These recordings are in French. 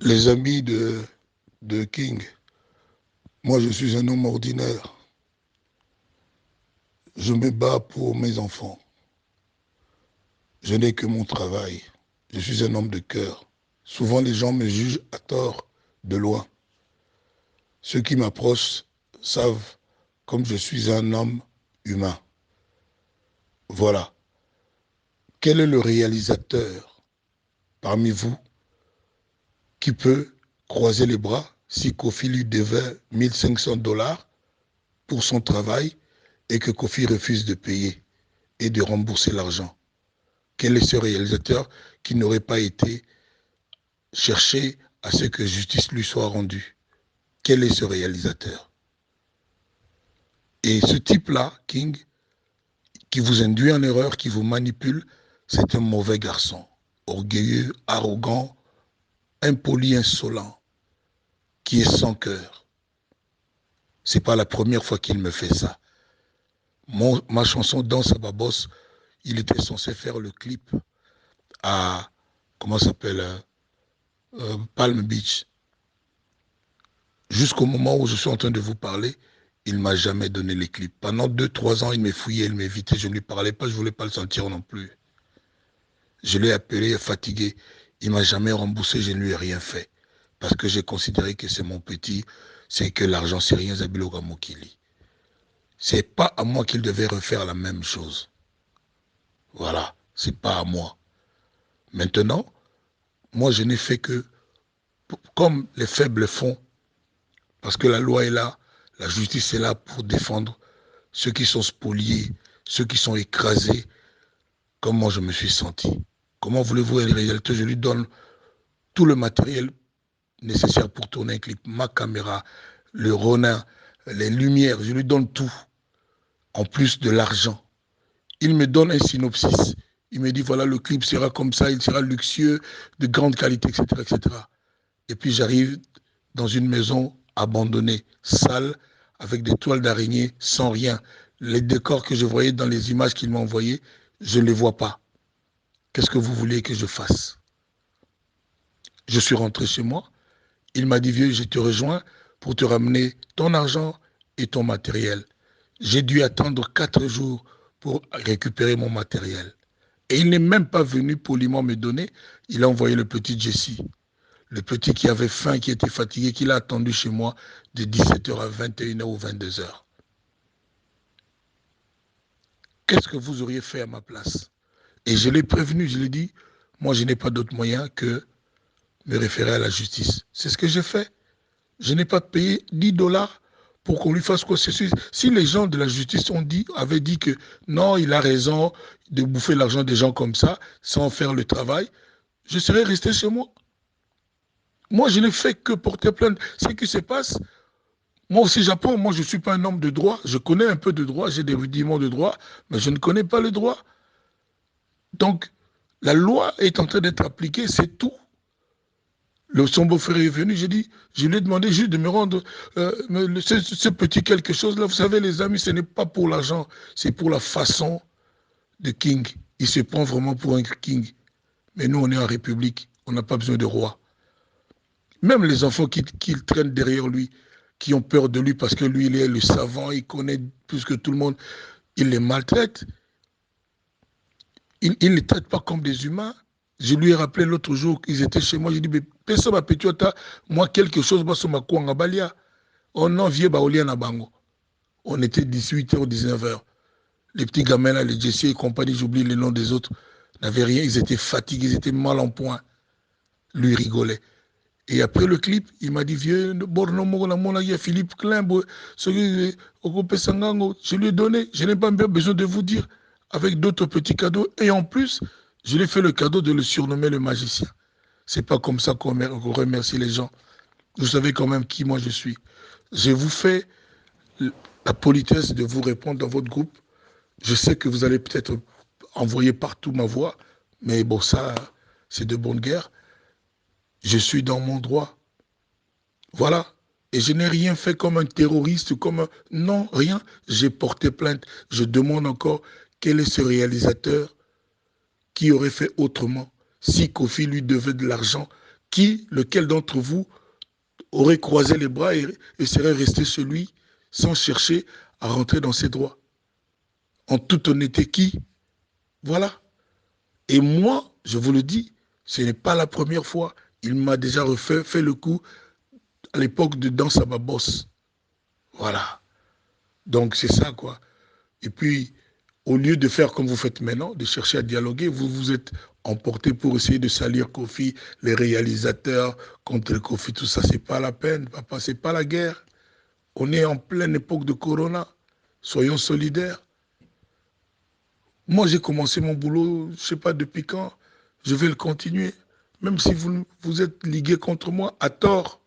Les amis de King, moi je suis un homme ordinaire. Je me bats pour mes enfants. Je n'ai que mon travail. Je suis un homme de cœur. Souvent les gens me jugent à tort, de loin. Ceux qui m'approchent savent comme je suis un homme humain. Voilà. Quel est le réalisateur parmi vous qui peut croiser les bras si Kofi lui devait 1500 $ pour son travail et que Kofi refuse de payer et de rembourser l'argent? Quel est ce réalisateur qui n'aurait pas été chercher à ce que justice lui soit rendue? Quel est ce réalisateur? Et ce type-là, King, qui vous induit en erreur, qui vous manipule, c'est un mauvais garçon, orgueilleux, arrogant, impoli, insolent, qui est sans cœur. C'est pas la première fois qu'il me fait ça. Ma chanson Danse à Babos, il était censé faire le clip à, comment ça s'appelle, Palm Beach. Jusqu'au moment où je suis en train de vous parler, il ne m'a jamais donné les clips. Pendant 2-3 ans, il m'a fouillé, il m'évitait, je ne lui parlais pas, je ne voulais pas le sentir non plus. Je l'ai appelé fatigué. Il ne m'a jamais remboursé, je ne lui ai rien fait. Parce que j'ai considéré que c'est mon petit, c'est que l'argent, c'est rien, Zabilo Gamokili. C'est pas à moi qu'il devait refaire la même chose. Voilà, c'est pas à moi. Maintenant, moi, je n'ai fait que, comme les faibles font, parce que la loi est là, la justice est là pour défendre ceux qui sont spoliés, ceux qui sont écrasés, comme moi je me suis senti. Comment voulez-vous en réalité, je lui donne tout le matériel nécessaire pour tourner un clip, ma caméra, le Ronin, les lumières, je lui donne tout, en plus de l'argent. Il me donne un synopsis. Il me dit, voilà, le clip sera comme ça, il sera luxueux, de grande qualité, etc. etc. Et puis j'arrive dans une maison abandonnée, sale, avec des toiles d'araignée, sans rien. Les décors que je voyais dans les images qu'il m'a envoyées, je ne les vois pas. Qu'est-ce que vous voulez que je fasse? Je suis rentré chez moi. Il m'a dit, vieux, je te rejoins pour te ramener ton argent et ton matériel. J'ai dû attendre 4 jours pour récupérer mon matériel. Et il n'est même pas venu poliment me donner. Il a envoyé le petit Jesse. Le petit qui avait faim, qui était fatigué, qui l'a attendu chez moi de 17h à 21h ou 22h. Qu'est-ce que vous auriez fait à ma place? Et je l'ai prévenu, je l'ai dit, moi je n'ai pas d'autre moyen que me référer à la justice. C'est ce que j'ai fait. Je n'ai pas payé 10 $ pour qu'on lui fasse quoi que ce soit. Si les gens de la justice avaient dit que non, il a raison de bouffer l'argent des gens comme ça, sans faire le travail, je serais resté chez moi. Moi, je n'ai fait que porter plainte. Ce qui se passe, moi aussi, Japon, moi, je ne suis pas un homme de droit. Je connais un peu de droit, j'ai des rudiments de droit, mais je ne connais pas le droit. Donc, la loi est en train d'être appliquée, c'est tout. Son beau-frère est venu, je lui ai demandé juste de me rendre ce petit quelque chose-là. Vous savez, les amis, ce n'est pas pour l'argent, c'est pour la façon de King. Il se prend vraiment pour un King. Mais nous, on est en République, on n'a pas besoin de roi. Même les enfants qu'il traîne derrière lui, qui ont peur de lui parce que lui, il est le savant, il connaît plus que tout le monde, il les maltraite. Il ne les traite pas comme des humains. Je lui ai rappelé l'autre jour qu'ils étaient chez moi. J'ai dit, mais personne m'a pétué, moi, quelque chose, ma quoi, balia. On en vient, na bango. On était 18h, 19h. Les petits gamins là, les Jesse et compagnie, j'oublie les noms des autres, n'avaient rien, ils étaient fatigués, ils étaient mal en point. Lui rigolait. Et après le clip, il m'a dit, vieux, il y a Philippe Klein, je lui ai donné, je n'ai pas même besoin de vous dire, avec d'autres petits cadeaux. Et en plus, je lui ai fait le cadeau de le surnommer le magicien. C'est pas comme ça qu'on remercie les gens. Vous savez quand même qui moi je suis. Je vous fais la politesse de vous répondre dans votre groupe. Je sais que vous allez peut-être envoyer partout ma voix, mais bon, ça, c'est de bonne guerre. Je suis dans mon droit. Voilà. Et je n'ai rien fait comme un terroriste, comme un... Non, rien. J'ai porté plainte. Je demande encore quel est ce réalisateur qui aurait fait autrement si Kofi lui devait de l'argent Lequel d'entre vous aurait croisé les bras et serait resté chez lui sans chercher à rentrer dans ses droits? En toute honnêteté, qui? Voilà. Et moi, je vous le dis, ce n'est pas la première fois. Il m'a déjà fait le coup à l'époque de Danse à ma bosse. Voilà. Donc c'est ça, quoi. Et puis, au lieu de faire comme vous faites maintenant, de chercher à dialoguer, vous vous êtes emporté pour essayer de salir Kofi, les réalisateurs contre Kofi, tout ça, c'est pas la peine, papa, c'est pas la guerre. On est en pleine époque de Corona. Soyons solidaires. Moi, j'ai commencé mon boulot, je ne sais pas depuis quand, je vais le continuer. Même si vous êtes ligué contre moi, à tort.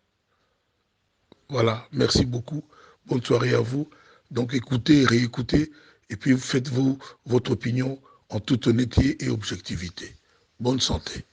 Voilà, merci beaucoup. Bonne soirée à vous. Donc écoutez, réécoutez, et puis faites-vous votre opinion en toute honnêteté et objectivité. Bonne santé.